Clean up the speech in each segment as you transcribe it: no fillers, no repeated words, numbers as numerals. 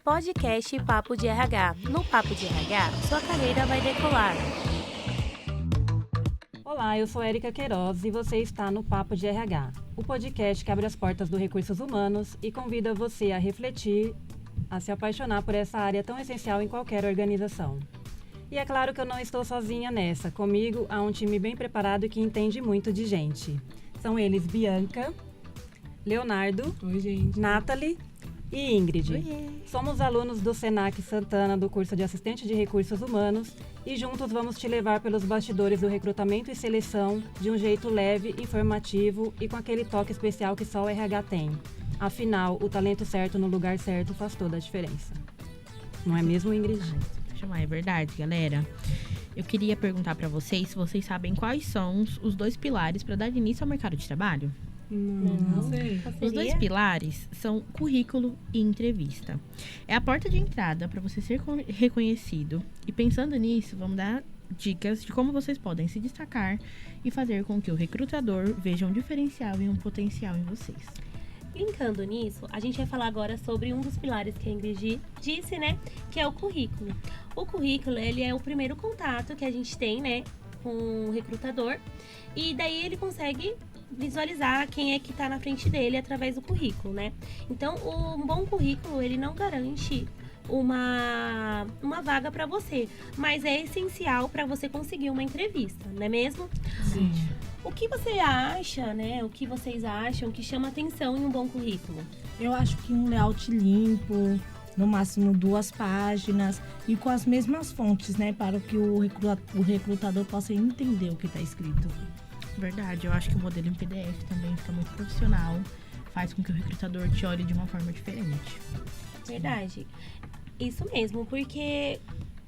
Podcast Papo de RH. No Papo de RH, sua carreira vai decolar. Olá, eu sou Érica Queiroz e você está no Papo de RH, o podcast que abre as portas do recursos humanos e convida você a refletir, a se apaixonar por essa área tão essencial em qualquer organização. E é claro que eu não estou sozinha nessa. Comigo há um time bem preparado e que entende muito de gente. São eles Bianca, Leonardo, Oi, gente. Nathalie e Ingrid. Oiê. Somos alunos do Senac Santana do curso de Assistente de Recursos Humanos e juntos vamos te levar pelos bastidores do recrutamento e seleção de um jeito leve, informativo e com aquele toque especial que só o RH tem. Afinal, o talento certo no lugar certo faz toda a diferença. Não é mesmo, Ingrid? É verdade, galera. Eu queria perguntar pra vocês se vocês sabem quais são os dois pilares para dar início ao mercado de trabalho. Não sei. Os dois pilares são currículo e entrevista. É a porta de entrada para você ser reconhecido. E pensando nisso, vamos dar dicas de como vocês podem se destacar e fazer com que o recrutador veja um diferencial e um potencial em vocês. Linkando nisso, a gente vai falar agora sobre um dos pilares que a Ingrid disse, né? Que é o currículo. O currículo, ele é o primeiro contato que a gente tem, né? Com o recrutador. E daí ele consegue visualizar quem é que está na frente dele através do currículo, né? Então, um bom currículo, ele não garante uma vaga para você, mas é essencial para você conseguir uma entrevista, não é mesmo? Sim. O que você acha, né? O que vocês acham que chama atenção em um bom currículo? Eu acho que um layout limpo, no máximo 2 páginas e com as mesmas fontes, né? Para que o recrutador possa entender o que está escrito. Verdade, eu acho que o modelo em PDF também fica muito profissional, faz com que o recrutador te olhe de uma forma diferente. Verdade. Isso mesmo, porque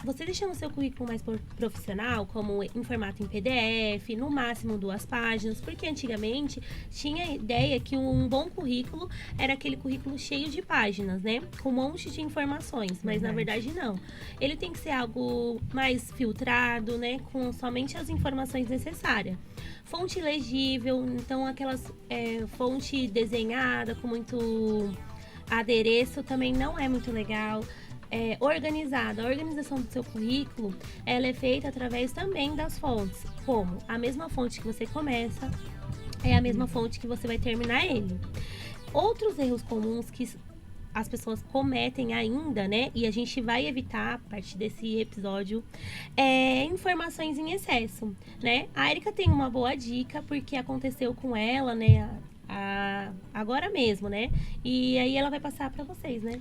você deixando o seu currículo mais profissional, como em formato em PDF, no máximo 2 páginas, porque antigamente tinha a ideia que um bom currículo era aquele currículo cheio de páginas, né? Com um monte de informações, mas na verdade não. Ele tem que ser algo mais filtrado, né? Com somente as informações necessárias. Fonte legível, então aquelas fonte desenhada com muito adereço também não é muito legal. Organizada. A organização do seu currículo, ela é feita através também das fontes, como a mesma fonte que você começa é a mesma fonte que você vai terminar ele. Outros erros comuns que as pessoas cometem ainda, né, e a gente vai evitar a partir desse episódio, informações em excesso, né? A Erika tem uma boa dica, porque aconteceu com ela, né, agora mesmo, né? E aí ela vai passar para vocês, né?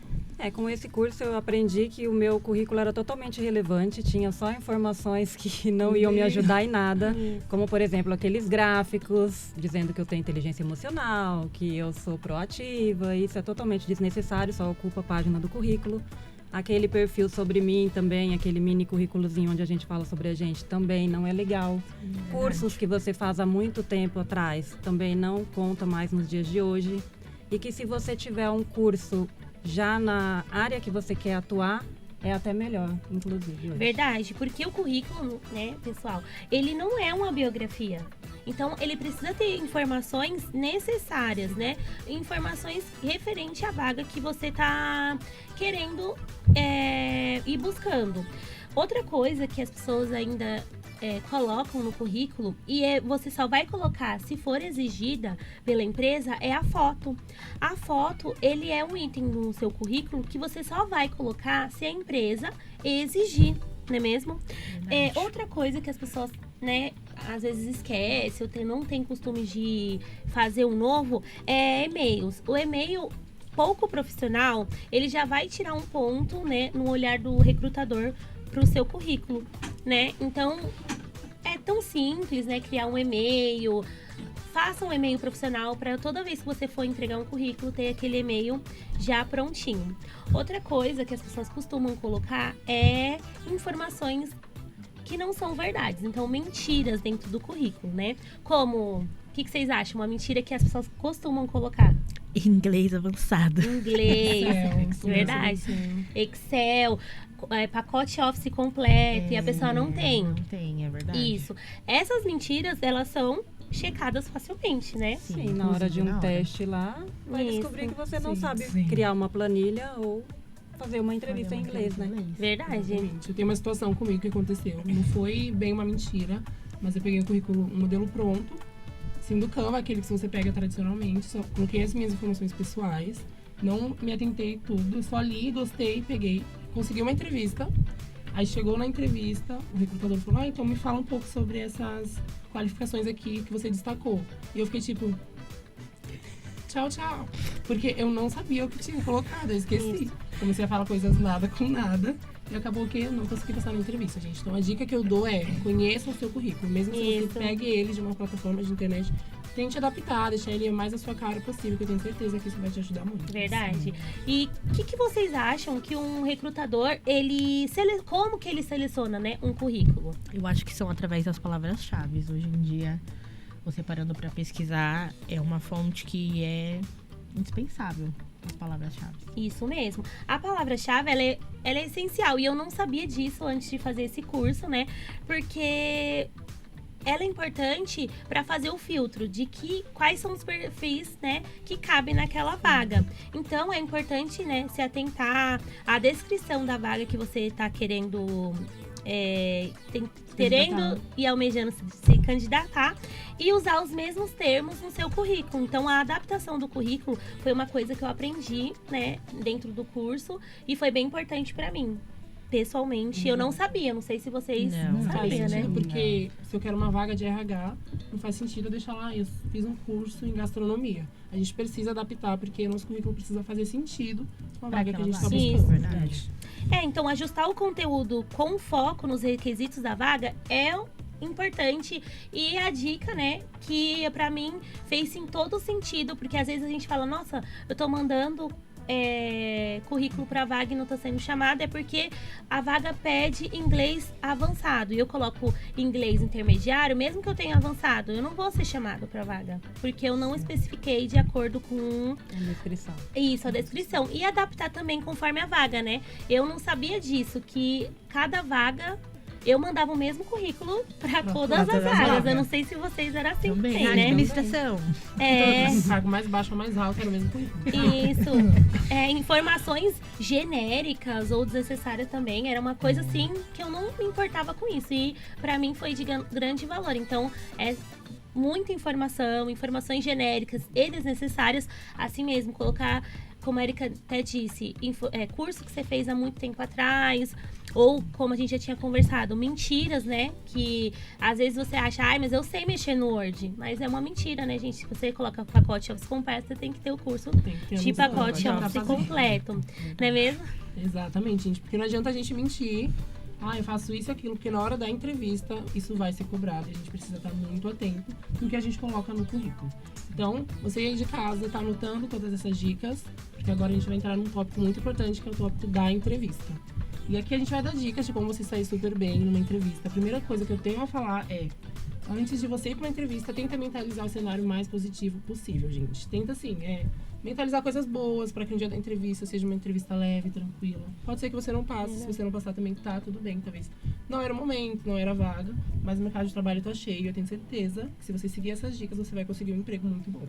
Com esse curso eu aprendi que o meu currículo era totalmente irrelevante, tinha só informações que não iam me ajudar em nada, como, por exemplo, aqueles gráficos dizendo que eu tenho inteligência emocional, que eu sou proativa, isso é totalmente desnecessário, só ocupa a página do currículo. Aquele perfil sobre mim também, aquele mini currículozinho onde a gente fala sobre a gente, também não é legal. Cursos que você faz há muito tempo atrás também não conta mais nos dias de hoje. E que se você tiver um curso já na área que você quer atuar, é até melhor, inclusive. Hoje. Verdade, porque o currículo, né, pessoal, ele não é uma biografia. Então, ele precisa ter informações necessárias, né? Informações referentes à vaga que você tá querendo ir buscando. Outra coisa que as pessoas ainda colocam no currículo, e você só vai colocar se for exigida pela empresa, é a foto. A foto, ele é um item no seu currículo que você só vai colocar se a empresa exigir, não é mesmo? Outra coisa que as pessoas, né, às vezes esquece, ou não tem costume de fazer um novo, é e-mails. O e-mail pouco profissional, ele já vai tirar um ponto, né, no olhar do recrutador para o seu currículo, né? Então, é tão simples, né, criar um e-mail. Faça um e-mail profissional para toda vez que você for entregar um currículo, ter aquele e-mail já prontinho. Outra coisa que as pessoas costumam colocar é informações que não são verdades, então mentiras dentro do currículo, né? Como, o que vocês acham? Uma mentira que as pessoas costumam colocar? Inglês avançado. Inglês, verdade. Excel, pacote Office completo, e a pessoa não tem. Não tem, é verdade. Isso. Essas mentiras, elas são checadas facilmente, né? Sim, na hora de um teste lá, vai descobrir que você não sabe criar uma planilha ou fazer uma entrevista em inglês, né? Verdade. Exatamente. Eu tenho uma situação comigo que aconteceu. Não foi bem uma mentira, mas eu peguei um currículo, um modelo pronto, assim, do Canva, aquele que você pega tradicionalmente, só coloquei as minhas informações pessoais, não me atentei tudo, só li, gostei, peguei, consegui uma entrevista. Aí chegou na entrevista, o recrutador falou, então me fala um pouco sobre essas qualificações aqui que você destacou. E eu fiquei tipo, tchau, tchau. Porque eu não sabia o que tinha colocado, eu esqueci. Comecei a falar coisas nada com nada. E acabou que eu não consegui passar na entrevista, gente. Então a dica que eu dou é, conheça o seu currículo. Mesmo se você pegue ele de uma plataforma de internet, tente adaptar, deixar ele mais a sua cara possível, que eu tenho certeza que isso vai te ajudar muito. Verdade. E o que vocês acham que um recrutador, como que ele seleciona, né, um currículo? Eu acho que são através das palavras-chave. Hoje em dia, você parando para pesquisar, é uma fonte que é indispensável, as palavras-chave. Isso mesmo. A palavra-chave, ela é essencial. E eu não sabia disso antes de fazer esse curso, né? Porque ela é importante para fazer o filtro de quais são os perfis, né, que cabem naquela vaga. Então, é importante, né, se atentar à descrição da vaga que você está querendo e almejando se candidatar e usar os mesmos termos no seu currículo. Então, a adaptação do currículo foi uma coisa que eu aprendi, né, dentro do curso e foi bem importante para mim. Pessoalmente, eu não sabia. Não sei se vocês sabiam, né? Porque se eu quero uma vaga de RH, não faz sentido eu deixar lá, eu fiz um curso em gastronomia. A gente precisa adaptar, porque nosso currículo precisa fazer sentido com a vaga que a gente está buscando. Verdade. Então, ajustar o conteúdo com foco nos requisitos da vaga é importante. E a dica, né, que pra mim fez sim todo sentido, porque às vezes a gente fala, nossa, eu tô mandando currículo para vaga e não tô sendo chamada, é porque a vaga pede inglês avançado e eu coloco inglês intermediário, mesmo que eu tenha avançado, eu não vou ser chamada para vaga, porque eu não especifiquei de acordo com a descrição. Isso, a descrição. E adaptar também conforme a vaga, né? Eu não sabia disso, que cada vaga eu mandava o mesmo currículo para todas as áreas. Eu não sei se vocês eram assim também, né? Administração. O cargo mais baixo ou mais alto era o mesmo currículo. Isso. Informações genéricas ou desnecessárias também. Era uma coisa assim que eu não me importava com isso. E para mim foi de grande valor. Então, muita informação, informações genéricas e desnecessárias. Assim mesmo, colocar, como a Erika até disse, curso que você fez há muito tempo atrás, ou como a gente já tinha conversado, mentiras, né? Que às vezes você acha, mas eu sei mexer no Word. Mas é uma mentira, né, gente? Se você coloca o pacote Office completo, você tem que ter o curso de pacote Office completo. Não é mesmo? Exatamente, gente. Porque não adianta a gente mentir. Eu faço isso e aquilo, porque na hora da entrevista isso vai ser cobrado. E a gente precisa estar muito atento no que a gente coloca no currículo. Então, você aí de casa está anotando todas essas dicas, porque agora a gente vai entrar num tópico muito importante, que é o tópico da entrevista. E aqui a gente vai dar dicas de como você sair super bem numa entrevista. A primeira coisa que eu tenho a falar é, antes de você ir para uma entrevista, tenta mentalizar o cenário mais positivo possível, gente. Tenta, assim, mentalizar coisas boas para que no dia da entrevista seja uma entrevista leve, tranquila. Pode ser que você não passe, se você não passar também tá tudo bem, talvez. Não era o momento, não era a vaga, mas o mercado de trabalho tá cheio. Eu tenho certeza que se você seguir essas dicas, você vai conseguir um emprego muito bom.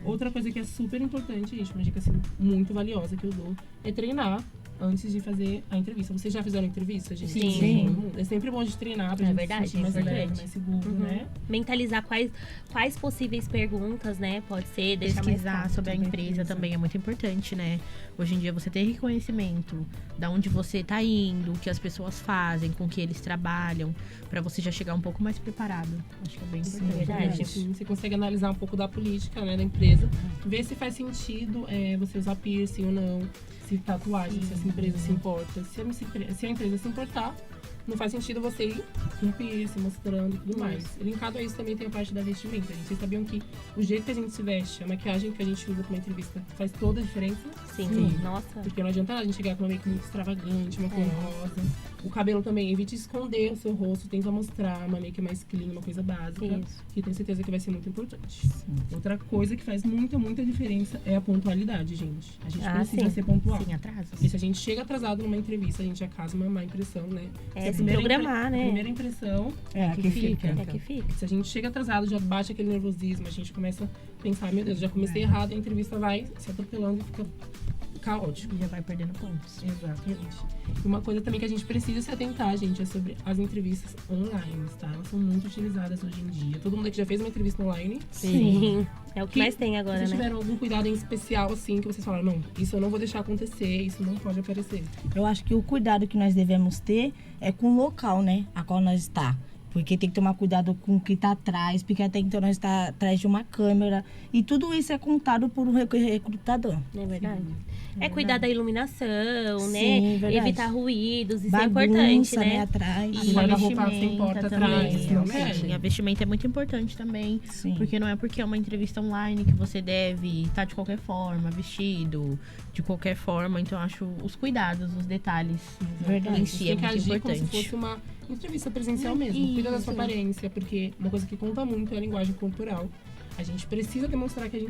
Outra coisa que é super importante, gente, uma dica assim, muito valiosa que eu dou, é treinar antes de fazer a entrevista. Vocês já fizeram entrevista, gente? Sim. É sempre bom de treinar pra gente se sentir mais leve, mais seguro, né? Mentalizar quais possíveis perguntas, né? Pode ser, pesquisar sobre a empresa também é muito importante, né? Hoje em dia você ter reconhecimento da onde você tá indo, o que as pessoas fazem, com que eles trabalham, pra você já chegar um pouco mais preparado. Acho que é bem importante. Verdade. Você consegue analisar um pouco da política, né, da empresa, ver se faz sentido você usar piercing ou não, se tatuagem, se essa empresa se importa. Se a empresa se importar, não faz sentido você ir com piercing, mostrando e tudo mais. Linkado a isso também tem a parte da vestimenta. Vocês sabiam que o jeito que a gente se veste, a maquiagem que a gente usa para uma entrevista faz toda a diferença? Sim. Nossa. Porque não adianta a gente chegar com uma make muito extravagante, uma cor rosa. O cabelo também, evite esconder o seu rosto, tenta mostrar uma make mais clean, uma coisa básica. Isso. Que tenho certeza que vai ser muito importante. Outra coisa que faz muita, muita diferença é a pontualidade, gente. A gente precisa ser pontual. Sim, atrasos. Porque se a gente chega atrasado numa entrevista, a gente já causa uma má impressão, né? Se programar, né? A primeira impressão É que fica. É que fica. se a gente chega atrasado, já bate aquele nervosismo, a gente começa a pensar, meu Deus, já comecei errado, a entrevista vai se atropelando e fica caótico. Já vai perdendo pontos. Exatamente. E uma coisa também que a gente precisa se atentar, gente, é sobre as entrevistas online, tá? Elas são muito utilizadas hoje em dia. Todo mundo aqui já fez uma entrevista online. Sim. É o que mais tem agora, Vocês né? tiveram algum cuidado em especial, assim, que vocês falaram, não, isso eu não vou deixar acontecer, isso não pode aparecer. Eu acho que o cuidado que nós devemos ter é com o local, né? A qual nós está. Porque tem que tomar cuidado com o que está atrás, porque até então nós está atrás de uma câmera. E tudo isso é contado por um recrutador. Não é verdade? É cuidar da iluminação, Sim, né? verdade. Evitar ruídos, isso Bagunça, é importante, né? Atrás. E guarda-roupa sem vestimenta porta também, atrás, sim, realmente. a vestimenta é muito importante também. Sim. Porque não é porque é uma entrevista online que você deve estar de qualquer forma, vestido de qualquer forma. Então, eu acho os cuidados, os detalhes Verdade. em Você si é tem que muito agir como se importante. fosse uma entrevista presencial mesmo. Cuida da sua aparência, porque uma coisa que conta muito é a linguagem corporal. A gente precisa demonstrar que a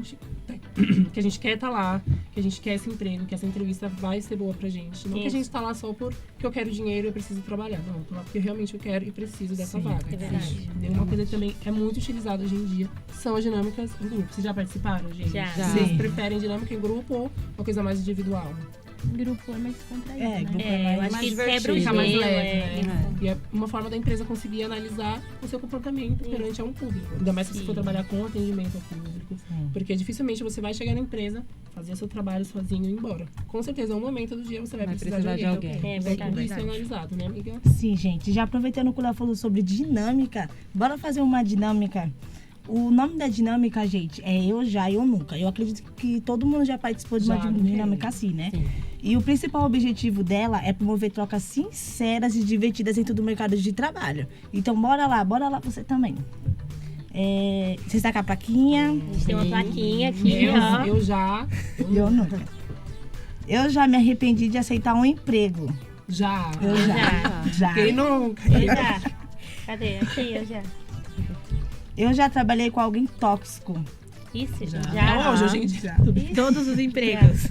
gente quer estar lá, que a gente quer esse emprego, que essa entrevista vai ser boa pra gente. Não que a gente tá lá só porque eu quero dinheiro e eu preciso trabalhar. Não, eu tô lá porque realmente eu quero e preciso dessa vaga. é verdade. E uma coisa que também é muito utilizada hoje em dia são as dinâmicas em grupo. Vocês já participaram, gente? Já. Vocês Sim. preferem dinâmica em grupo ou uma coisa mais individual? Grupo é mais descontraído, É, né? grupo Eu acho mais que divertido. quebra o Fica mais gelo, leve, né? E é uma forma da empresa conseguir analisar o seu comportamento perante a um público. Ainda mais se você for trabalhar com atendimento ao público. Porque dificilmente você vai chegar na empresa, fazer seu trabalho sozinho e ir embora. Com certeza, em um momento do dia você vai precisar de alguém. É Então, verdade. tudo isso é analisado, né, amiga? Sim, gente. Já aproveitando que o Léo falou sobre dinâmica, bora fazer uma dinâmica. O nome da dinâmica, gente, é Eu Já, Eu Nunca. Eu acredito que todo mundo já participou de uma Já, dinâmica assim, né? Sim. E o principal objetivo dela é promover trocas sinceras e divertidas dentro do mercado de trabalho. Então, bora lá você também. Você está com a plaquinha? A gente tem uma plaquinha aqui, Eu, ó. eu já. Eu nunca. Eu já me arrependi de aceitar um emprego. Já. Eu já. Quem nunca? Eu já. Cadê? Aqui, eu já. Eu já trabalhei com alguém tóxico. Isso, já. Não, hoje, gente. Já. Todos os empregos.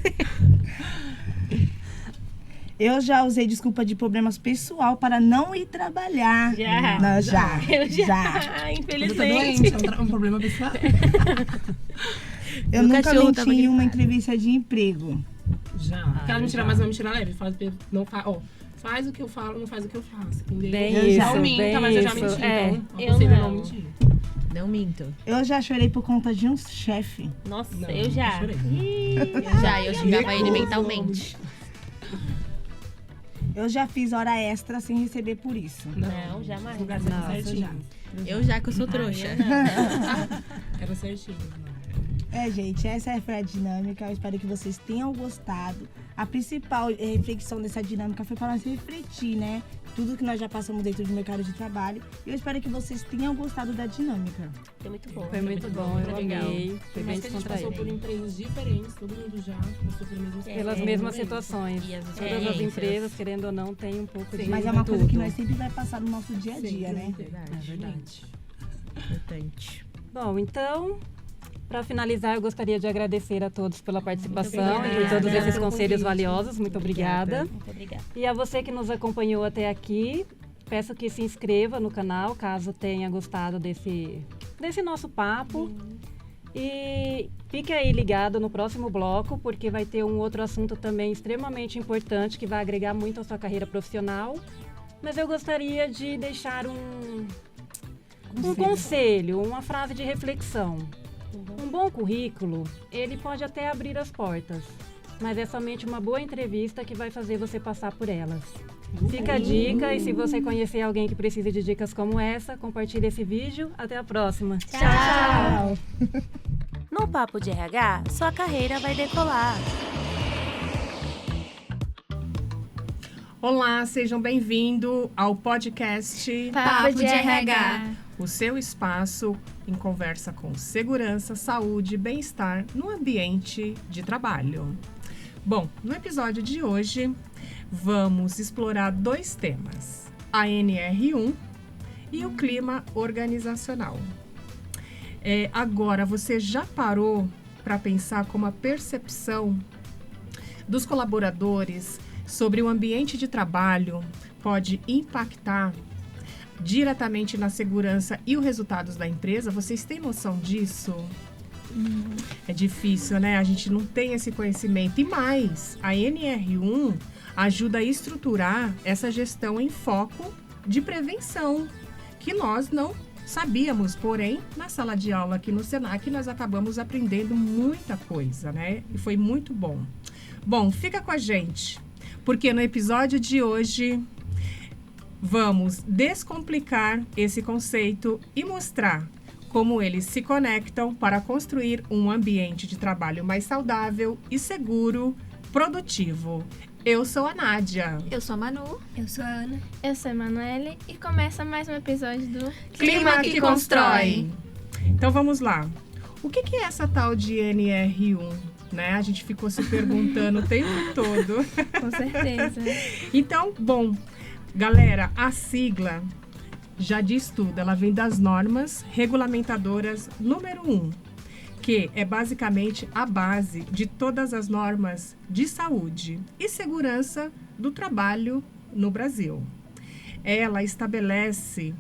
Eu já usei desculpa de problemas pessoal para não ir trabalhar. Já. Não, já. Eu já. Já. Quando tá Infelizmente. doente, é um problema pessoal. Eu Meu nunca cachorro tava menti em uma gripado. entrevista de emprego. Já. Aquela mentira, mas uma mentira leve. Faz o que eu falo, não faz o que eu faço. Entendeu? Bem Eu já. Não minta, bem mas eu já isso. menti. É. Então, Eu aconselho a não. não mentir. Não minto. Eu já chorei por conta de um chefe. Nossa, Não, eu já. não chorei. Eu xingava ele mentalmente. Eu já fiz hora extra sem receber por isso. Não, jamais. Lugar certo, Nossa, certinho. Eu já que eu sou trouxa. Era certinho. Gente, essa foi a dinâmica. Eu espero que vocês tenham gostado. A principal reflexão dessa dinâmica foi para nós refletir, né? Tudo que nós já passamos dentro do mercado de trabalho. E eu espero que vocês tenham gostado da dinâmica. Foi muito bom. Foi muito bom, eu legal. amei. Por Foi bem mais que a gente passou por descontraído. empresas diferentes, todo mundo já passou pela mesma Pelas É, mesmas é isso. situações. E as Todas as experiências. empresas, querendo ou não, têm um pouco de Mas é uma coisa que tudo. nós sempre vai passar no nosso dia a dia, né? É verdade. Importante. Bom, então, para finalizar, eu gostaria de agradecer a todos pela participação e por obrigada. todos esses Pelo conselhos convite. valiosos. Muito obrigada. Muito obrigada. E a você que nos acompanhou até aqui, peço que se inscreva no canal, caso tenha gostado desse nosso papo. E fique aí ligado no próximo bloco, porque vai ter um outro assunto também extremamente importante que vai agregar muito à sua carreira profissional. Mas eu gostaria de deixar um conselho, uma frase de reflexão. Um bom currículo, ele pode até abrir as portas, mas é somente uma boa entrevista que vai fazer você passar por elas. Fica a dica, e se você conhecer alguém que precisa de dicas como essa, compartilhe esse vídeo. Até a próxima. Tchau! No Papo de RH, sua carreira vai decolar. Olá, sejam bem-vindos ao podcast Papo de RH. o seu espaço em conversa com segurança, saúde e bem-estar no ambiente de trabalho. Bom, no episódio de hoje, vamos explorar 2 temas, a NR1 e o clima organizacional. Agora, você já parou para pensar como a percepção dos colaboradores sobre o ambiente de trabalho pode impactar diretamente na segurança e os resultados da empresa? Vocês têm noção disso? É difícil, né? A gente não tem esse conhecimento. E mais, a NR1 ajuda a estruturar essa gestão em foco de prevenção, que nós não sabíamos. Porém, na sala de aula aqui no Senac, nós acabamos aprendendo muita coisa, né? E foi muito bom. Bom, fica com a gente, porque no episódio de hoje vamos descomplicar esse conceito e mostrar como eles se conectam para construir um ambiente de trabalho mais saudável e seguro, produtivo. Eu sou a Nádia. Eu sou a Manu. Eu sou a Ana. Eu sou a Emanuele e começa mais um episódio do Clima que Constrói. Então vamos lá. O que é essa tal de NR1? Né? A gente ficou se perguntando o tempo todo. Com certeza. Então, bom, galera, a sigla já diz tudo. Ela vem das normas regulamentadoras número 1, que é basicamente a base de todas as normas de saúde e segurança do trabalho no Brasil. Ela estabelece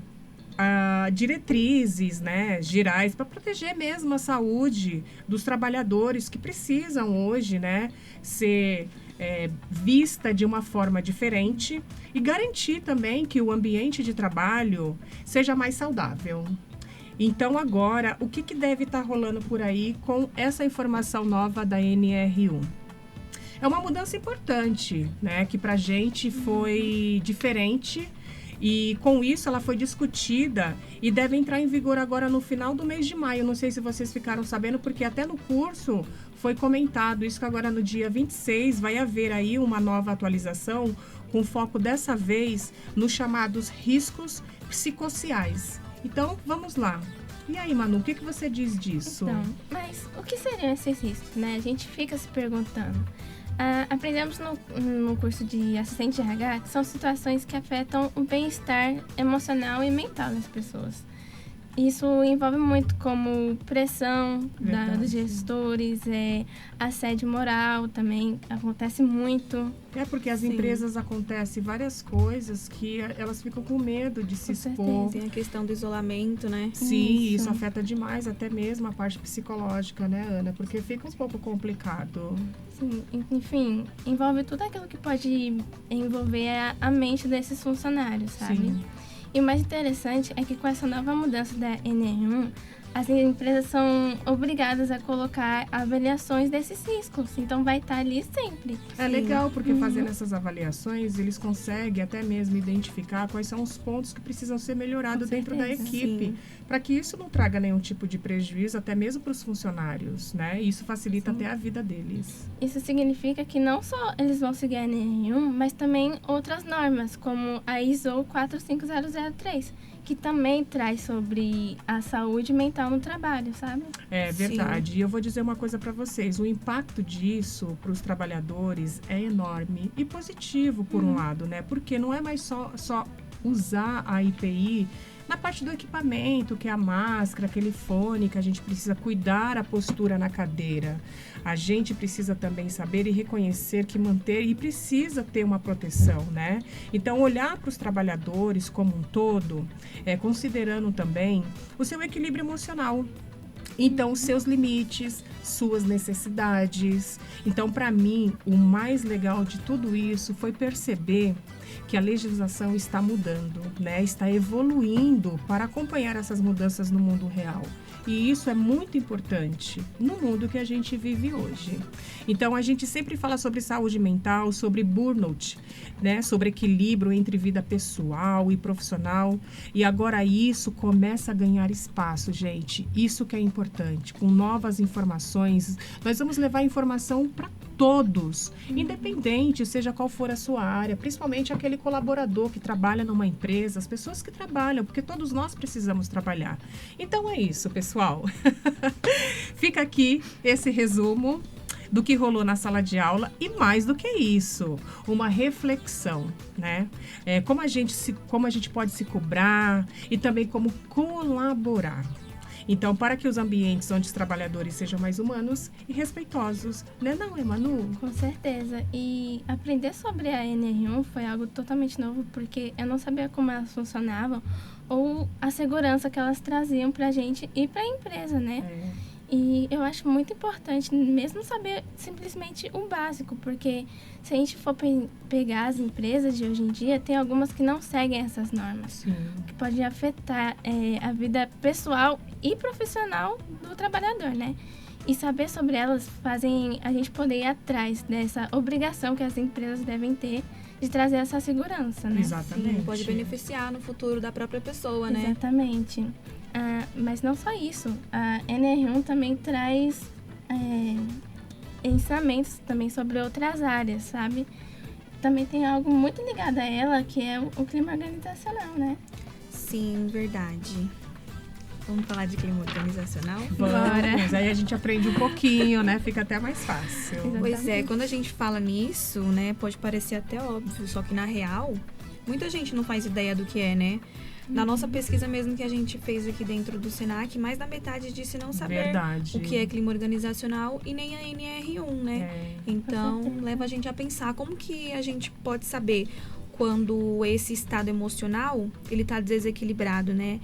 diretrizes, né, gerais para proteger mesmo a saúde dos trabalhadores que precisam hoje, né, ser vista de uma forma diferente e garantir também que o ambiente de trabalho seja mais saudável. Então, agora, o que deve estar rolando por aí com essa informação nova da NR1? É uma mudança importante, né, que para a gente foi diferente. E com isso ela foi discutida e deve entrar em vigor agora no final do mês de maio. Não sei se vocês ficaram sabendo, porque até no curso foi comentado isso, que agora no dia 26 vai haver aí uma nova atualização com foco dessa vez nos chamados riscos psicossociais. Então, vamos lá. E aí, Manu, o que você diz disso? Então, mas o que seriam esses riscos, né? A gente fica se perguntando. Aprendemos no curso de assistente de RH que são situações que afetam o bem-estar emocional e mental das pessoas. Isso envolve muito como pressão dos gestores, assédio moral também acontece muito. Porque as empresas acontecem várias coisas que elas ficam com medo de se expor. Tem a questão do isolamento, né? Sim, isso afeta demais até mesmo a parte psicológica, né, Ana? Porque fica um pouco complicado. Sim, enfim, envolve tudo aquilo que pode envolver a mente desses funcionários, sabe? Sim. E o mais interessante é que com essa nova mudança da NR1, as empresas são obrigadas a colocar avaliações desses riscos. Então, vai estar ali sempre. É legal, porque fazendo essas avaliações, eles conseguem até mesmo identificar quais são os pontos que precisam ser melhorados dentro da equipe. Para que isso não traga nenhum tipo de prejuízo, até mesmo para os funcionários, né? Isso facilita até a vida deles. Isso significa que não só eles vão seguir a NR1, mas também outras normas, como a ISO 45003, que também traz sobre a saúde mental no trabalho, sabe? É verdade. Sim. E eu vou dizer uma coisa para vocês. O impacto disso para os trabalhadores é enorme e positivo, por um lado, né? Porque não é mais só usar a IPI na parte do equipamento, que é a máscara, aquele fone, que a gente precisa cuidar a postura na cadeira. A gente precisa também saber e reconhecer que manter e precisa ter uma proteção, né? Então, olhar para os trabalhadores como um todo, considerando também o seu equilíbrio emocional. Então, os seus limites, suas necessidades. Então, para mim, o mais legal de tudo isso foi perceber que a legislação está mudando, né? Está evoluindo para acompanhar essas mudanças no mundo real. E isso é muito importante no mundo que a gente vive hoje. Então, a gente sempre fala sobre saúde mental, sobre burnout, né? Sobre equilíbrio entre vida pessoal e profissional. E agora isso começa a ganhar espaço, gente. Isso que é importante. Com novas informações, nós vamos levar informação para todos, independente, seja qual for a sua área, principalmente aquele colaborador que trabalha numa empresa, as pessoas que trabalham, porque todos nós precisamos trabalhar. Então é isso, pessoal. Fica aqui esse resumo do que rolou na sala de aula e mais do que isso, uma reflexão, né? Como a gente pode se cobrar e também como colaborar. Então, para que os ambientes onde os trabalhadores sejam mais humanos e respeitosos, né, não é, Manu? Com certeza. E aprender sobre a NR1 foi algo totalmente novo, porque eu não sabia como elas funcionavam ou a segurança que elas traziam pra gente e pra empresa, né? E eu acho muito importante mesmo saber simplesmente o básico, porque se a gente for pegar as empresas de hoje em dia, tem algumas que não seguem essas normas, Sim. que pode afetar a vida pessoal e profissional do trabalhador, né? E saber sobre elas fazem a gente poder ir atrás dessa obrigação que as empresas devem ter de trazer essa segurança, né? Exatamente. Pode beneficiar no futuro da própria pessoa, né? Exatamente. Mas não só isso. A NR1 também traz ensinamentos também sobre outras áreas, sabe? Também tem algo muito ligado a ela, que é o clima organizacional, né? Sim, verdade. Vamos falar de clima organizacional? Vamos, aí a gente aprende um pouquinho, né? Fica até mais fácil. Pois é, quando a gente fala nisso, né, pode parecer até óbvio, só que na real, muita gente não faz ideia do que é, né? Na nossa pesquisa mesmo que a gente fez aqui dentro do Senac, mais da metade disse não saber Verdade. o que é clima organizacional e nem a NR1, né? Então, leva a gente a pensar como que a gente pode saber quando esse estado emocional, ele tá desequilibrado, né?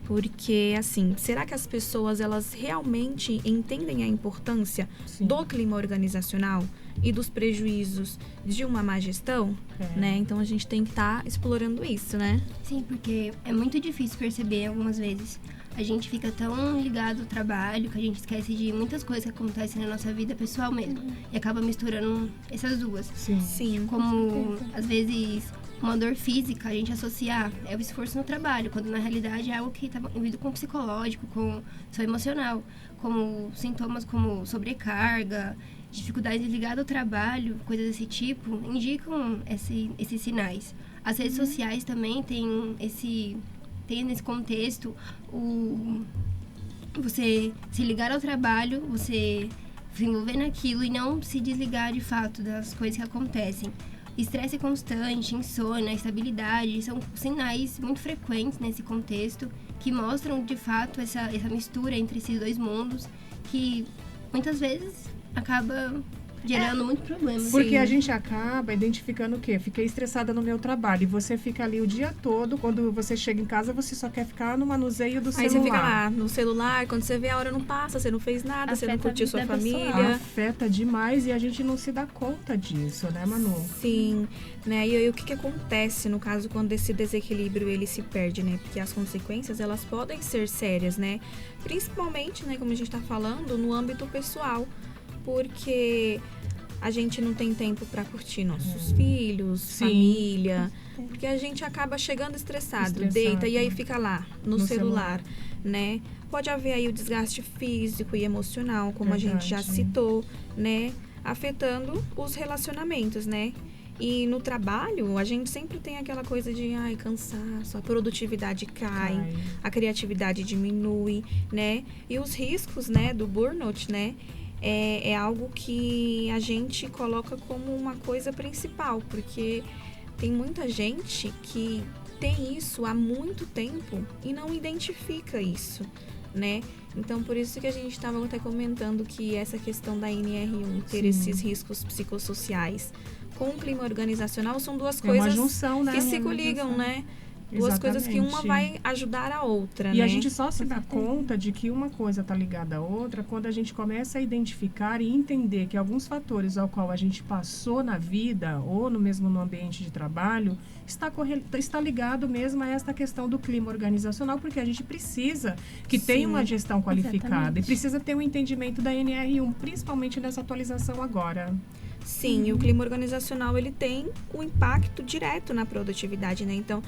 Porque, assim, será que as pessoas, elas realmente entendem a importância Sim. do clima organizacional e dos prejuízos de uma má gestão, né? Então, a gente tem que estar explorando isso, né? Sim, porque é muito difícil perceber algumas vezes. A gente fica tão ligado ao trabalho que a gente esquece de muitas coisas que acontecem na nossa vida pessoal mesmo. E acaba misturando essas duas. Sim. Como, às vezes, uma dor física, a gente associa é o esforço no trabalho, quando na realidade é algo que está envolvido com o psicológico, com o seu emocional, como sintomas como sobrecarga, dificuldades ligadas ao trabalho, coisas desse tipo, indicam esses sinais. As redes sociais também têm nesse contexto você se ligar ao trabalho, você se envolver naquilo e não se desligar de fato das coisas que acontecem. Estresse constante, insônia, instabilidade são sinais muito frequentes nesse contexto que mostram de fato essa mistura entre esses dois mundos que muitas vezes acaba gerando muito problema. Porque a gente acaba identificando o quê? Fiquei estressada no meu trabalho. E você fica ali o dia todo. Quando você chega em casa, você só quer ficar no manuseio do celular. Aí você fica lá no celular, quando você vê a hora não passa, você não fez nada, você não curtiu sua família. Afeta demais e a gente não se dá conta disso, né, Manu? Sim, né? E aí o que acontece no caso quando esse desequilíbrio ele se perde, né? Porque as consequências, elas podem ser sérias, né? Principalmente, né, como a gente tá falando, no âmbito pessoal. Porque a gente não tem tempo para curtir nossos filhos, família. Porque a gente acaba chegando estressado, deita e aí fica lá, no celular, né? Pode haver aí o desgaste físico e emocional, como a gente já citou, né? Afetando os relacionamentos, né? E no trabalho, a gente sempre tem aquela coisa de, cansaço, a produtividade cai, a criatividade diminui, né? E os riscos, né, do burnout, né? É algo que a gente coloca como uma coisa principal, porque tem muita gente que tem isso há muito tempo e não identifica isso, né? Então, por isso que a gente estava até comentando que essa questão da NR1 ter esses riscos psicossociais com o clima organizacional são duas coisas uma junção, né? que se coligam, né? Duas coisas que uma vai ajudar a outra, E né? a gente só se dá conta de que uma coisa está ligada à outra quando a gente começa a identificar e entender que alguns fatores ao qual a gente passou na vida ou no ambiente de trabalho está ligado mesmo a esta questão do clima organizacional, porque a gente precisa que tenha uma gestão qualificada e precisa ter um entendimento da NR1, principalmente nessa atualização agora. Sim, e o clima organizacional ele tem um impacto direto na produtividade, né? Então,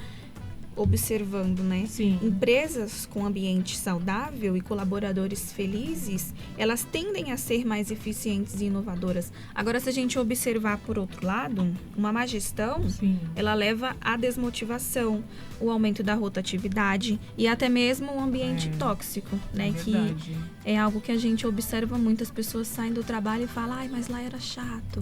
observando, né? Sim. Empresas com ambiente saudável e colaboradores felizes, elas tendem a ser mais eficientes e inovadoras. Agora, se a gente observar por outro lado, uma má gestão, ela leva à desmotivação, o aumento da rotatividade e até mesmo um ambiente tóxico, né? Que é algo que a gente observa muitas pessoas saem do trabalho e falam, mas lá era chato.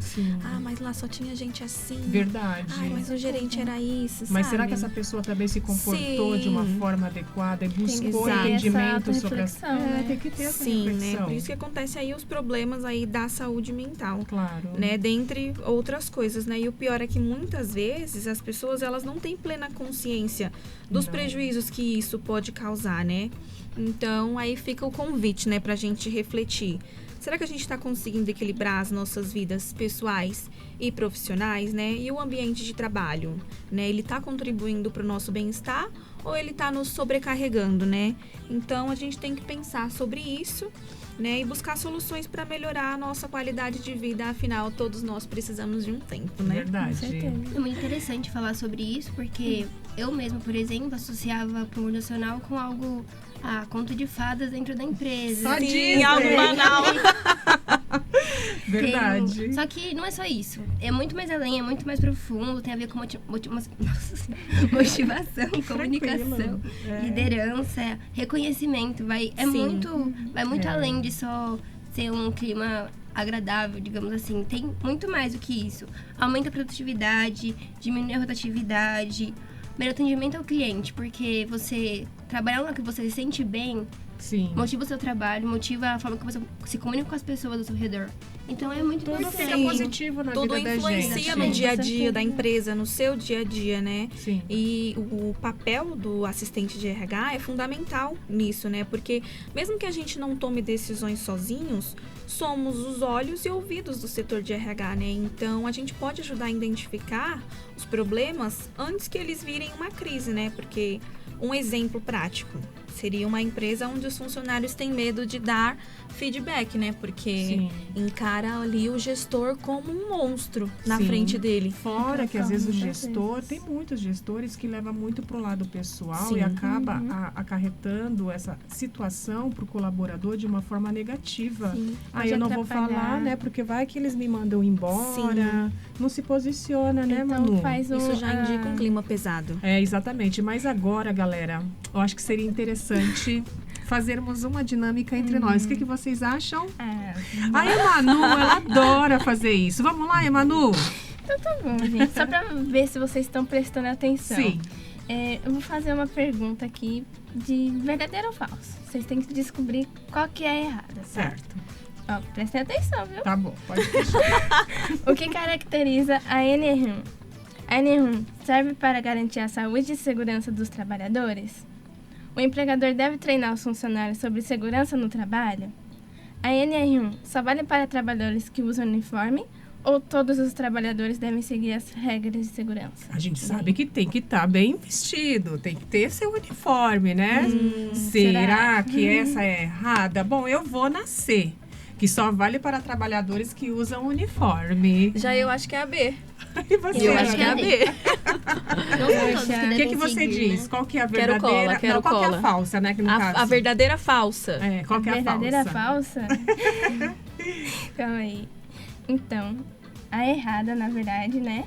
Mas lá só tinha gente assim. Verdade. Mas o gerente era isso, Mas sabe? será que essa pessoa também se comportou Sim. de uma forma adequada e buscou ter entendimento essa sobre as... autorreflexão, tem que ter essa Sim, né? reflexão. Por isso que acontece aí os problemas aí da saúde mental. Claro. Né, dentre outras coisas, né? E o pior é que muitas vezes as pessoas elas não têm plena consciência dos Não. prejuízos que isso pode causar, né? Então aí fica o convite, né, pra gente refletir. Será que a gente está conseguindo equilibrar as nossas vidas pessoais e profissionais, né? E o ambiente de trabalho, né? Ele está contribuindo para o nosso bem-estar ou ele está nos sobrecarregando, né? Então a gente tem que pensar sobre isso, né? E buscar soluções para melhorar a nossa qualidade de vida. Afinal, todos nós precisamos de um tempo, né? Verdade. É muito interessante falar sobre isso, porque eu mesma, por exemplo, associava o nacional com algo, conto de fadas dentro da empresa. Só Sim, Disney. algo banal. Verdade. Só que não é só isso. É muito mais além, é muito mais profundo. Tem a ver com motivação, comunicação, liderança, reconhecimento. Vai muito além de só ser um clima agradável, digamos assim. Tem muito mais do que isso. Aumenta a produtividade, diminui a rotatividade, melhor atendimento ao cliente, porque você trabalhar no que você se sente bem, Sim. motiva o seu trabalho, motiva a forma que você se comunica com as pessoas ao seu redor. Então é muito Tudo importante. fica positivo na Tudo vida da influencia gente. no dia a dia da empresa, no seu dia a dia, né? Sim. E o papel do assistente de RH é fundamental nisso, né? Porque mesmo que a gente não tome decisões sozinhos, somos os olhos e ouvidos do setor de RH, né? Então a gente pode ajudar a identificar os problemas antes que eles virem uma crise, né? Porque um exemplo prático seria uma empresa onde os funcionários têm medo de dar feedback, né? Porque Sim. encara ali o gestor como um monstro na Sim. frente dele. Fora que às vezes o muitas gestor, vezes. tem muitos gestores que levam muito pro lado pessoal Sim. e acaba acarretando essa situação pro colaborador de uma forma negativa. Sim, Ah, pode eu não vou atrapalhar. falar, né? Porque vai que eles me mandam embora. Não se posiciona, né, Então Manu? faz Isso já indica um um clima pesado. É, exatamente. Mas agora, galera, eu acho que seria interessante fazermos uma dinâmica entre nós. O que vocês acham? A Emanu, ela adora fazer isso. Vamos lá, Emanu? Então tá bom, gente. Só pra ver se vocês estão prestando atenção. Sim. Eu vou fazer uma pergunta aqui de verdadeiro ou falso. Vocês têm que descobrir qual que é a errada, tá? Certo. Ó, prestem atenção, viu? Tá bom, pode deixar. O que caracteriza a NR1? A NR1 serve para garantir a saúde e segurança dos trabalhadores? O empregador deve treinar os funcionários sobre segurança no trabalho? A NR1 só vale para trabalhadores que usam uniforme ou todos os trabalhadores devem seguir as regras de segurança? A gente sabe que tem que estar bem vestido, tem que ter seu uniforme, né? Será será? que essa é errada? Bom, eu vou nascer. Que só vale para trabalhadores que usam uniforme. Já eu acho que é a B. E você? Eu acho que é a B. Não são todos que O devem que você seguir, diz? né? Qual que é a Quero verdadeira? cola, quero Não, qual que é cola. a falsa, né? Que no caso. A verdadeira falsa. É, qual que é a Verdadeira falsa? falsa? Calma aí. Então, a errada, na verdade, né?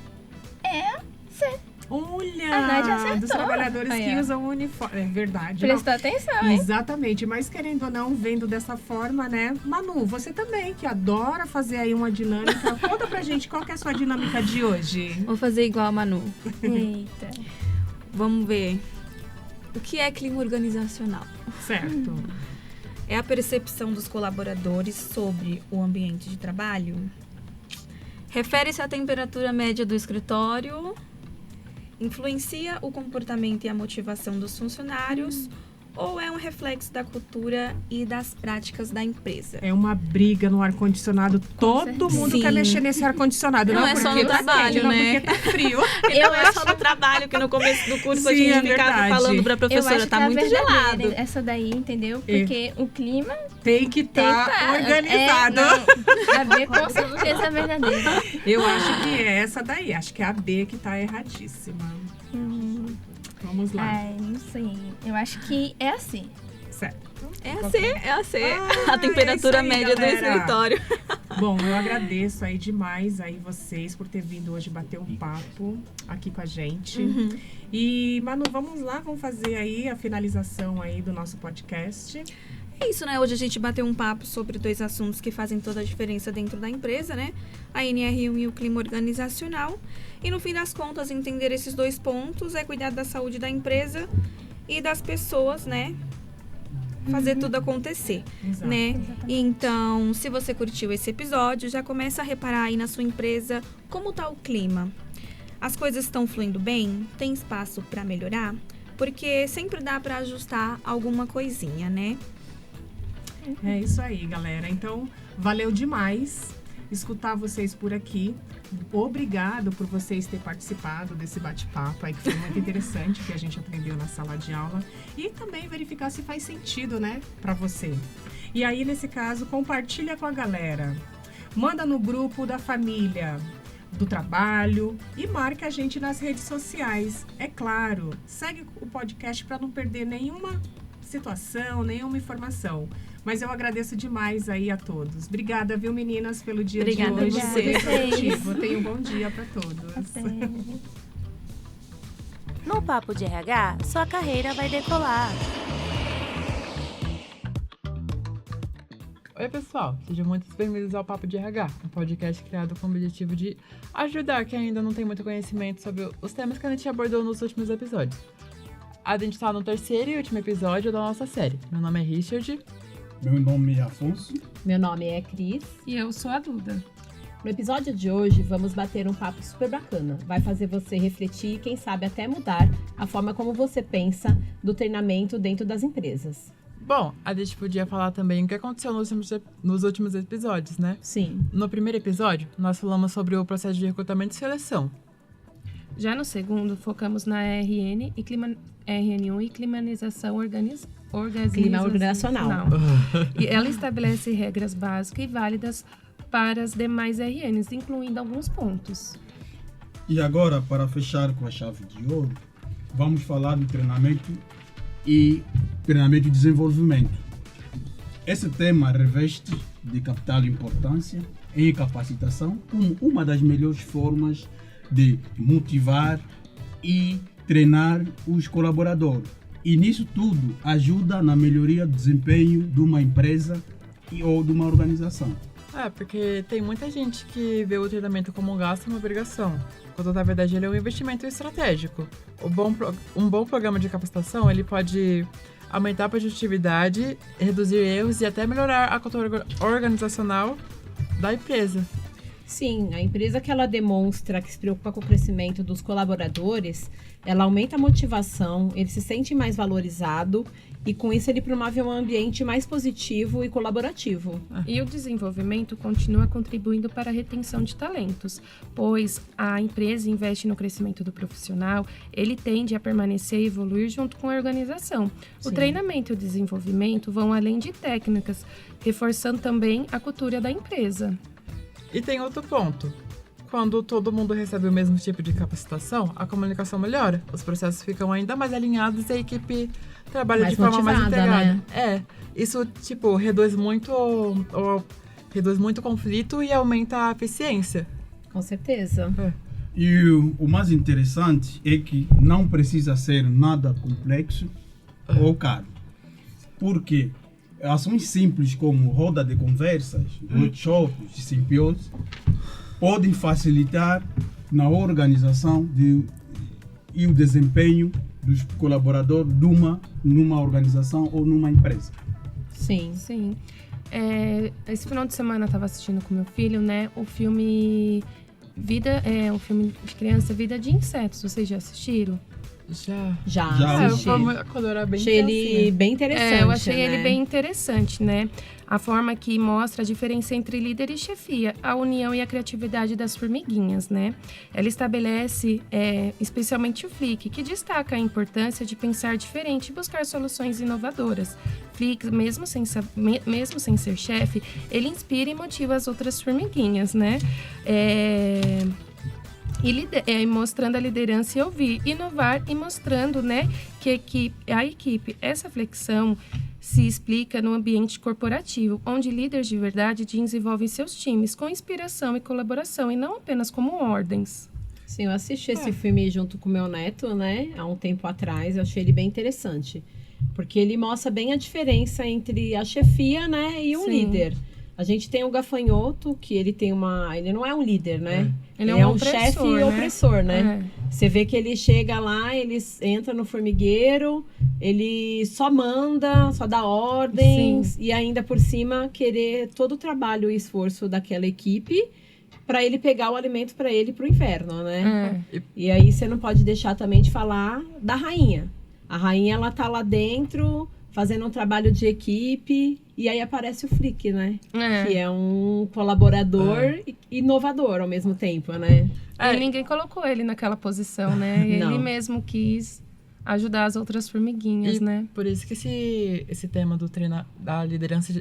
É a C. Olha! A Nádia acertou. Dos trabalhadores Aí, que ó. usam uniforme. É verdade. não. Prestou atenção, hein? Exatamente, mas querendo ou não, vendo dessa forma, né? Manu, você também, que adora fazer aí uma dinâmica. Conta pra gente qual que é a sua dinâmica de hoje. Vou fazer igual a Manu. Eita. Vamos ver. O que é clima organizacional? Certo. É a percepção dos colaboradores sobre o ambiente de trabalho? Refere-se à temperatura média do escritório? Influencia o comportamento e a motivação dos funcionários? Ou é um reflexo da cultura e das práticas da empresa? É uma briga no ar-condicionado. Todo certeza. mundo Sim. quer mexer nesse ar-condicionado. Não é só porque no tá trabalho, quente, não né? porque tá frio. Eu é só no trabalho, que no começo do curso Sim, a gente é ficava verdade. falando pra Eu professora, acho que tá é a muito verdadeira, gelado. essa daí, entendeu? Porque o clima Tem que tem estar que tá- organizado. A B com certeza é verdadeira. Eu acho que é essa daí. Acho que é a B que tá erradíssima. Vamos lá. Ai, não sei. Eu acho que é assim. Certo. É a C, é a C. Ah, A temperatura é isso aí, média galera. do escritório. Bom, eu agradeço aí demais aí vocês por ter vindo hoje bater um papo aqui com a gente. E, Manu, vamos lá, vamos fazer aí a finalização aí do nosso podcast. É isso, né? Hoje a gente bateu um papo sobre 2 assuntos que fazem toda a diferença dentro da empresa, né? A NR1 e o clima organizacional. E no fim das contas, entender esses 2 pontos é cuidar da saúde da empresa e das pessoas, né? Fazer tudo acontecer, Exato. né? Exatamente. Então, se você curtiu esse episódio, já começa a reparar aí na sua empresa como tá o clima. As coisas estão fluindo bem? Tem espaço para melhorar? Porque sempre dá para ajustar alguma coisinha, né? É isso aí, galera. Então, valeu demais escutar vocês por aqui. Obrigado por vocês terem participado desse bate-papo aí, que foi muito interessante, que a gente aprendeu na sala de aula. E também verificar se faz sentido, né, pra você. E aí, nesse caso, compartilha com a galera. Manda no grupo da família, do trabalho e marca a gente nas redes sociais. É claro, segue o podcast para não perder nenhuma situação, nenhuma informação. Mas eu agradeço demais aí a todos. Obrigada, viu, meninas, pelo dia Obrigada de hoje. a Foi vocês. produtivo. Tenha um bom dia para todos. No Papo de RH, sua carreira vai decolar. Oi, pessoal, sejam muito bem-vindos ao Papo de RH, um podcast criado com o objetivo de ajudar quem ainda não tem muito conhecimento sobre os temas que a gente abordou nos últimos episódios. A gente está no 3º e último episódio da nossa série. Meu nome é Richard. Meu nome é Afonso. Meu nome é Cris. E eu sou a Duda. No episódio de hoje, vamos bater um papo super bacana. Vai fazer você refletir e, quem sabe, até mudar a forma como você pensa do treinamento dentro das empresas. Bom, a gente podia falar também o que aconteceu nos últimos episódios, né? Sim. No primeiro episódio, nós falamos sobre o processo de recrutamento e seleção. Já no segundo, focamos na RN1 e climatização Clima organizacional. E ela estabelece regras básicas e válidas para as demais RNs, incluindo alguns pontos. E agora, para fechar com a chave de ouro, vamos falar do treinamento e desenvolvimento. Esse tema reveste de capital importância em capacitação como uma das melhores formas de motivar e treinar os colaboradores. E nisso tudo ajuda na melhoria do desempenho de uma empresa ou de uma organização. Porque tem muita gente que vê o treinamento como um gasto e uma obrigação, quando na verdade ele é um investimento estratégico. Um bom programa de capacitação, ele pode aumentar a produtividade, reduzir erros e até melhorar a cultura organizacional da empresa. Sim, a empresa que ela demonstra que se preocupa com o crescimento dos colaboradores, ela aumenta a motivação, ele se sente mais valorizado e com isso ele promove um ambiente mais positivo e colaborativo. E o desenvolvimento continua contribuindo para a retenção de talentos, pois a empresa investe no crescimento do profissional, ele tende a permanecer e evoluir junto com a organização. Sim. O treinamento e o desenvolvimento vão além de técnicas, reforçando também a cultura da empresa. E tem outro ponto. Quando todo mundo recebe o mesmo tipo de capacitação, a comunicação melhora, os processos ficam ainda mais alinhados e a equipe trabalha Mais de forma mais motivada, integrada. né? Isso, reduz muito o conflito e aumenta a eficiência. Com certeza. E o mais interessante é que não precisa ser nada complexo ou caro. Porque ações simples como roda de conversas, workshops e simposios podem facilitar na organização e o desempenho dos colaboradores numa organização ou numa empresa. Sim. Sim. Esse final de semana eu estava assistindo com meu filho, né, o filme o filme de criança Vida de Insetos. Vocês já assistiram? Já assisti. Quando era bem achei ele bem interessante. Eu achei né? ele bem interessante, né? A forma que mostra a diferença entre líder e chefia, a união e a criatividade das formiguinhas, né? Ela estabelece, especialmente o Flick, que destaca a importância de pensar diferente e buscar soluções inovadoras. Flick, mesmo sem ser chefe, ele inspira e motiva as outras formiguinhas, né? E mostrando a liderança e ouvir, inovar e mostrando, né, que a equipe, essa flexão se explica no ambiente corporativo, onde líderes de verdade desenvolvem seus times com inspiração e colaboração e não apenas como ordens. Sim, eu assisti esse filme junto com meu neto, né, há um tempo atrás, eu achei ele bem interessante. Porque ele mostra bem a diferença entre a chefia, né, e um Sim. líder. A gente tem o gafanhoto, que ele tem ele não é um líder, né? Ele é um chefe opressor, né? opressor, né? Você vê que ele chega lá, ele entra no formigueiro, ele só manda, só dá ordens, e ainda por cima querer todo o trabalho e esforço daquela equipe para ele pegar o alimento para ele pro inferno, né? E aí você não pode deixar também de falar da rainha. A rainha, ela tá lá dentro fazendo um trabalho de equipe, e aí aparece o Flick, né? Que é um colaborador inovador ao mesmo tempo, né? E ninguém colocou ele naquela posição, né? Ele Não. mesmo quis ajudar as outras formiguinhas, né? Por isso que esse tema do da liderança,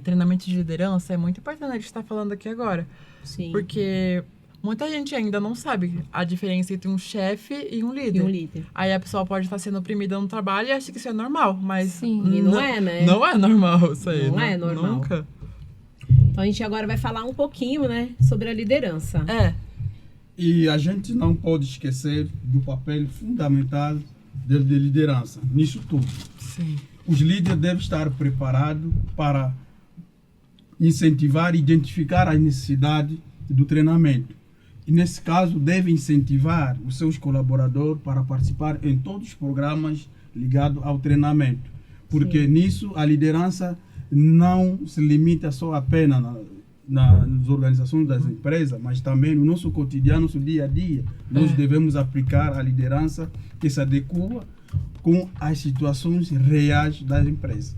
treinamento de liderança é muito importante a gente estar falando aqui agora. Sim. Porque muita gente ainda não sabe a diferença entre um chefe e um líder. Aí a pessoa pode estar sendo oprimida no trabalho e acha que isso é normal, mas E não é, né? Não é normal isso aí. Não é normal. Nunca. Então a gente agora vai falar um pouquinho, né, sobre a liderança. E a gente não pode esquecer do papel fundamental de liderança nisso tudo. Sim. Os líderes devem estar preparados para incentivar e identificar as necessidades do treinamento. E, nesse caso, devem incentivar os seus colaboradores para participar em todos os programas ligados ao treinamento. Porque nisso a liderança não se limita só apenas nas organizações das empresas, mas também no nosso cotidiano, nosso dia a dia. Nós devemos aplicar a liderança que se adequa com as situações reais das empresas.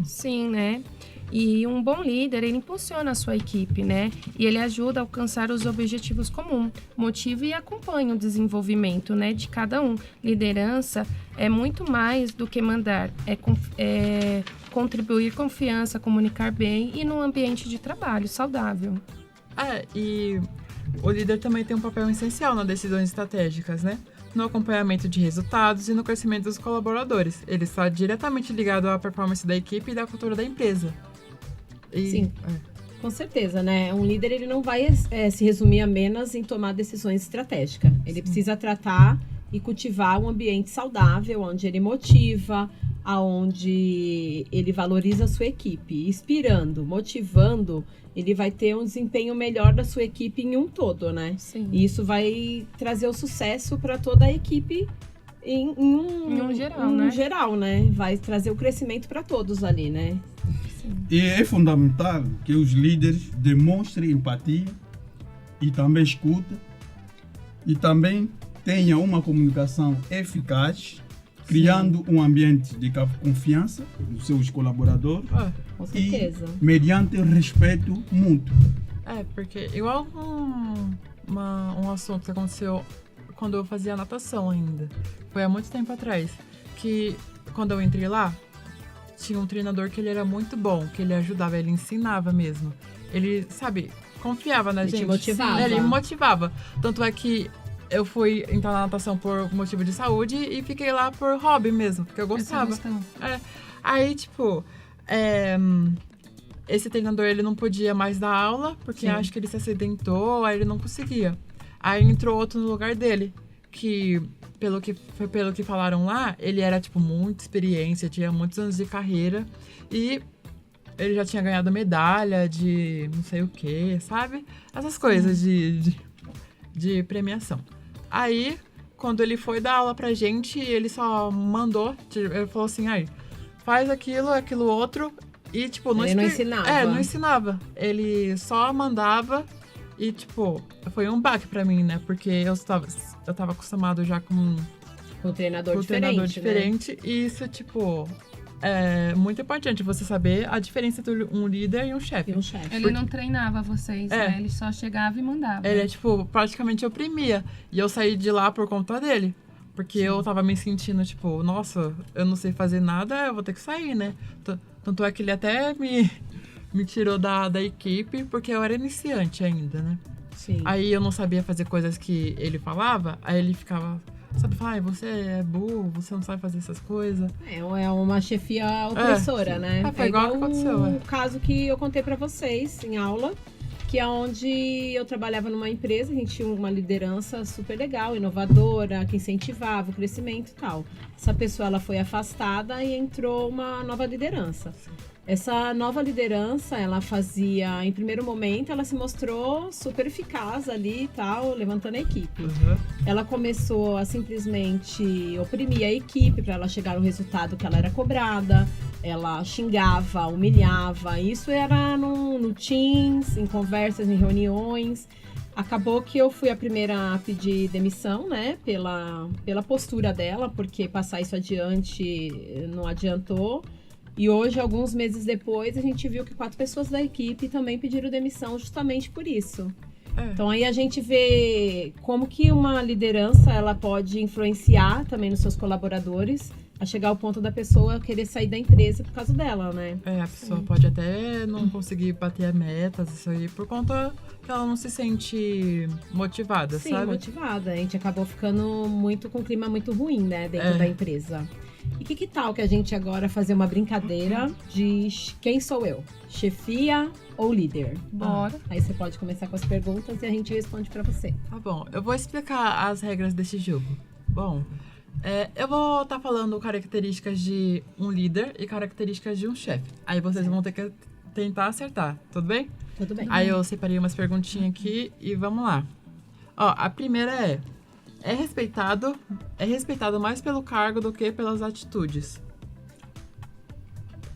Sim, né? E um bom líder, ele impulsiona a sua equipe, né? E ele ajuda a alcançar os objetivos comuns, motiva e acompanha o desenvolvimento, né, de cada um. Liderança é muito mais do que mandar, é contribuir confiança, comunicar bem e num ambiente de trabalho saudável. E o líder também tem um papel essencial nas decisões estratégicas, né? No acompanhamento de resultados e no crescimento dos colaboradores. Ele está diretamente ligado à performance da equipe e da cultura da empresa. Sim, com certeza, né? Um líder, ele não vai se resumir apenas em tomar decisões estratégicas. Ele precisa tratar e cultivar um ambiente saudável, onde ele motiva, aonde ele valoriza a sua equipe, inspirando, motivando, ele vai ter um desempenho melhor da sua equipe em um todo, né? Sim. E isso vai trazer o sucesso para toda a equipe em um geral, né? Vai trazer o crescimento para todos ali, né? E é fundamental que os líderes demonstrem empatia e também escuta e também tenham uma comunicação eficaz, criando um ambiente de confiança dos seus colaboradores com certeza. E mediante respeito mútuo. Porque igual um assunto que aconteceu quando eu fazia natação ainda. Foi há muito tempo atrás. Que quando eu entrei lá, tinha um treinador que ele era muito bom, que ele ajudava, ele ensinava mesmo. Ele, sabe, confiava na gente. Te motivava. Ele me motivava. Tanto é que eu fui entrar na natação por motivo de saúde e fiquei lá por hobby mesmo, porque eu gostava. Aí, tipo, esse treinador, ele não podia mais dar aula, porque acho que ele se acidentou, aí ele não conseguia. Aí entrou outro no lugar dele, que pelo que falaram lá, ele era, tipo, muita experiência, tinha muitos anos de carreira e ele já tinha ganhado medalha de não sei o que, sabe? Essas coisas de premiação. Aí, quando ele foi dar aula pra gente, ele só mandou, ele falou assim, faz aquilo outro, e, tipo, não ensinava. Não ensinava. Ele só mandava e, tipo, foi um baque pra mim, né? Porque eu tava acostumado já com um treinador diferente, né? E isso, tipo, é muito importante você saber a diferença entre um líder e um chefe. Ele não treinava vocês, né? Ele só chegava e mandava. Ele, tipo, praticamente oprimia. E eu saí de lá por conta dele. Porque eu tava me sentindo, tipo, nossa, eu não sei fazer nada, eu vou ter que sair, né? Tanto é que ele até me tirou da equipe, porque eu era iniciante ainda, né? Sim. Aí eu não sabia fazer coisas que ele falava, aí ele ficava, sabe, você é burro, você não sabe fazer essas coisas. É uma chefia opressora, né? Foi igual que aconteceu. O caso que eu contei pra vocês em aula, que é onde eu trabalhava numa empresa, a gente tinha uma liderança super legal, inovadora, que incentivava o crescimento e tal. Essa pessoa ela foi afastada e entrou uma nova liderança. Essa nova liderança, ela fazia, em primeiro momento, ela se mostrou super eficaz ali e tal, levantando a equipe. Ela começou a simplesmente oprimir a equipe para ela chegar no resultado que ela era cobrada. Ela xingava, humilhava. Isso era no Teams, em conversas, em reuniões. Acabou que eu fui a primeira a pedir demissão, né, pela postura dela, porque passar isso adiante não adiantou. E hoje, alguns meses depois, a gente viu que 4 pessoas da equipe também pediram demissão justamente por isso. Então aí a gente vê como que uma liderança ela pode influenciar também nos seus colaboradores a chegar ao ponto da pessoa querer sair da empresa por causa dela, né? A pessoa pode até não conseguir bater metas, isso aí, por conta que ela não se sente motivada, Sim, sabe? motivada. A gente acabou ficando com um clima muito ruim, né, dentro da empresa. E que tal que a gente agora fazer uma brincadeira de quem sou eu? Chefia ou líder? Bora. Aí você pode começar com as perguntas e a gente responde pra você. Tá bom, eu vou explicar as regras desse jogo. Bom, eu vou estar falando características de um líder e características de um chefe. Aí vocês vão ter que tentar acertar, tudo bem? Tudo bem. Aí eu separei umas perguntinhas aqui e vamos lá. Ó, a primeira é respeitado mais pelo cargo do que pelas atitudes?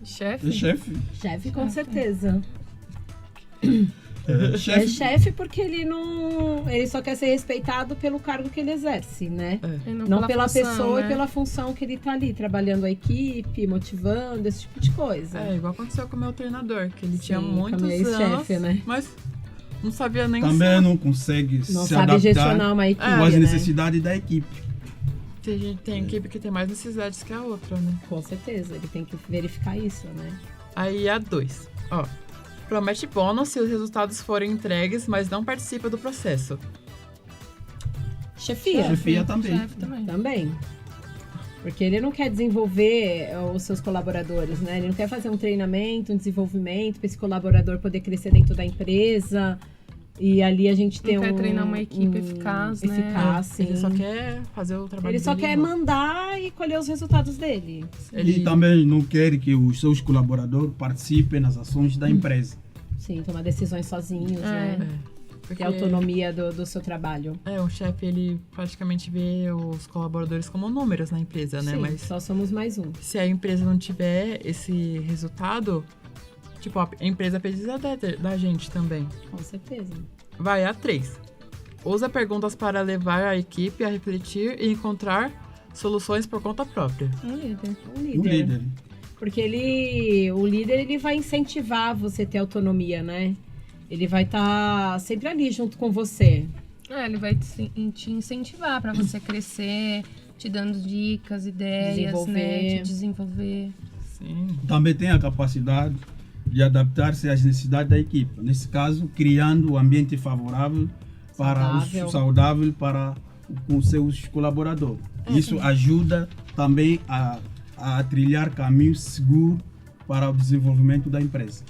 Chefe? Chefe, com certeza. Chefe. É chefe porque ele só quer ser respeitado pelo cargo que ele exerce, né? E Não pela função, pessoa né? e pela função que ele tá ali, trabalhando a equipe, motivando, esse tipo de coisa. Igual aconteceu com o meu treinador, que ele tinha Sim, muitos com a minha anos, ex-chefe, né? mas não sabia nem Também não consegue Não se sabe adaptar gestionar uma equipe, com as né? necessidades da equipe. Tem equipe que tem mais necessidades que a outra, né? Com certeza, ele tem que verificar isso, né? Aí a 2. Ó, promete bônus se os resultados forem entregues, mas não participa do processo. Chefia. Chefia também. Chefe também. Também. Porque ele não quer desenvolver os seus colaboradores, né? Ele não quer fazer um treinamento, um desenvolvimento para esse colaborador poder crescer dentro da empresa. E ali a gente tem Não quer treinar uma equipe eficaz, né? Eficaz, sim. Ele só quer fazer o trabalho Ele só dele, quer né? mandar e colher os resultados dele. E também não quer que os seus colaboradores participem nas ações da empresa. Sim, tomar decisões sozinhos, né? Ter autonomia do seu trabalho. O chefe, ele praticamente vê os colaboradores como números na empresa, né? Sim, Mas só somos mais um. se a empresa não tiver esse resultado, tipo, a empresa precisa da gente também. Com certeza. Vai a 3. Usa perguntas para levar a equipe a refletir e encontrar soluções por conta própria. Um líder. O líder. Porque o líder ele vai incentivar você a ter autonomia, né? Ele vai estar sempre ali junto com você. Ele vai te incentivar para você crescer, te dando dicas, ideias, né? Te desenvolver. Sim. Também tem a capacidade de adaptar-se às necessidades da equipe. Nesse caso, criando um ambiente favorável saudável para os seus colaboradores. Isso ajuda também a trilhar caminhos seguros para o desenvolvimento da empresa.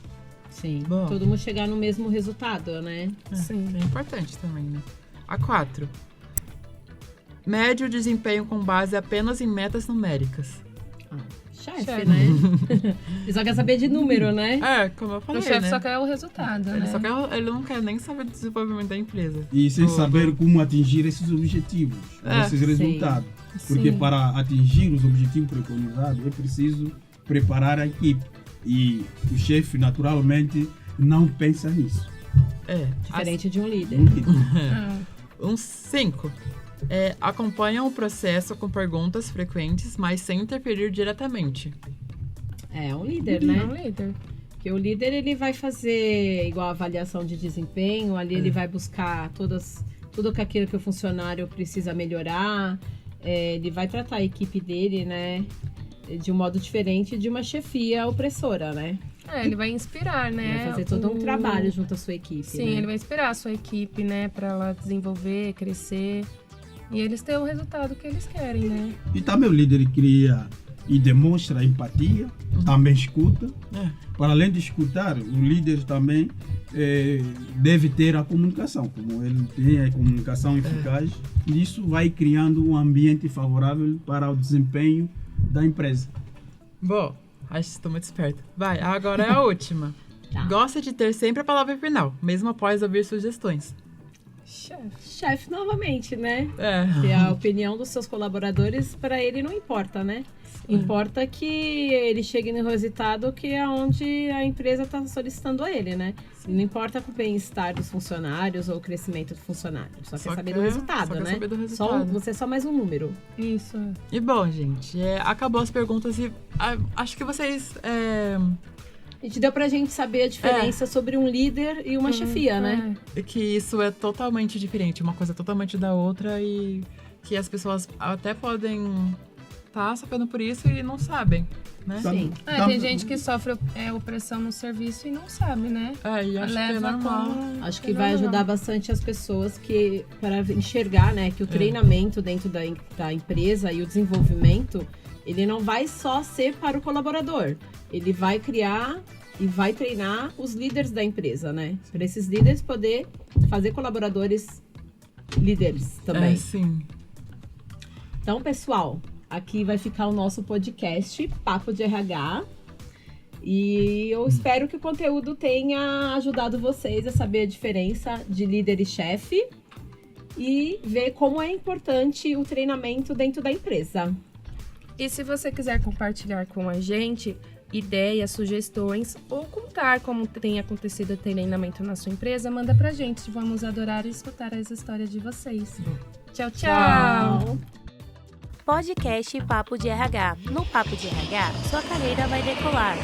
Sim. Bom. Todo mundo chegar no mesmo resultado, né? Sim. É importante também, né? A 4. Mede o desempenho com base apenas em metas numéricas. Chefe, né? Ele só quer saber de número, né? Como eu falei, O chefe né? só quer o resultado, né? Ele não quer nem saber do desenvolvimento da empresa. E sem saber como atingir esses objetivos, esses resultados. Porque para atingir os objetivos preconizados é preciso preparar a equipe. E o chefe, naturalmente, não pensa nisso. Diferente de um líder. Um 5. Acompanham o processo com perguntas frequentes, mas sem interferir diretamente. É um líder, né? É um líder. Porque o líder ele vai fazer igual a avaliação de desempenho, ali ele vai buscar tudo aquilo que o funcionário precisa melhorar. Ele vai tratar a equipe dele, né? De um modo diferente de uma chefia opressora, né? Ele vai inspirar, né? Vai fazer todo um trabalho junto à sua equipe. Sim, né? ele vai inspirar a sua equipe, né? Pra ela desenvolver, crescer. E eles terem o resultado que eles querem, né? E também o líder cria e demonstra empatia, também escuta. Para além de escutar, o líder também deve ter a comunicação. Como ele tem a comunicação eficaz, isso vai criando um ambiente favorável para o desempenho da empresa. Bom, acho que estou muito esperta. Vai, agora é a última. Tá. Gosta de ter sempre a palavra final, mesmo após ouvir sugestões. Chefe novamente, né? É. Que a opinião dos seus colaboradores, para ele, não importa, né? Importa que ele chegue no resultado que é onde a empresa está solicitando a ele, né? Não importa com o bem-estar dos funcionários ou o crescimento do funcionário. Só quer saber do resultado, né? Saber do resultado. Você é só mais um número. Isso. E bom, gente, acabou as perguntas e acho que vocês... A gente deu pra gente saber a diferença sobre um líder e uma chefia, né? E que isso é totalmente diferente, uma coisa totalmente da outra e que as pessoas até podem estar sofrendo por isso e não sabem, né? Sim. Tem gente que sofre opressão no serviço e não sabe, né? E acho que é normal. Acho que vai ajudar bastante as pessoas para enxergar, né, que o treinamento dentro da empresa e o desenvolvimento, ele não vai só ser para o colaborador. Ele vai criar e vai treinar os líderes da empresa, né? Para esses líderes poder fazer colaboradores líderes também. Sim. Então, pessoal, aqui vai ficar o nosso podcast, Papo de RH. E eu espero que o conteúdo tenha ajudado vocês a saber a diferença de líder e chefe e ver como é importante o treinamento dentro da empresa. E se você quiser compartilhar com a gente ideias, sugestões ou contar como tem acontecido o treinamento na sua empresa, manda pra gente. Vamos adorar escutar as histórias de vocês. Tchau, tchau! Podcast Papo de RH. No Papo de RH, sua carreira vai decolar.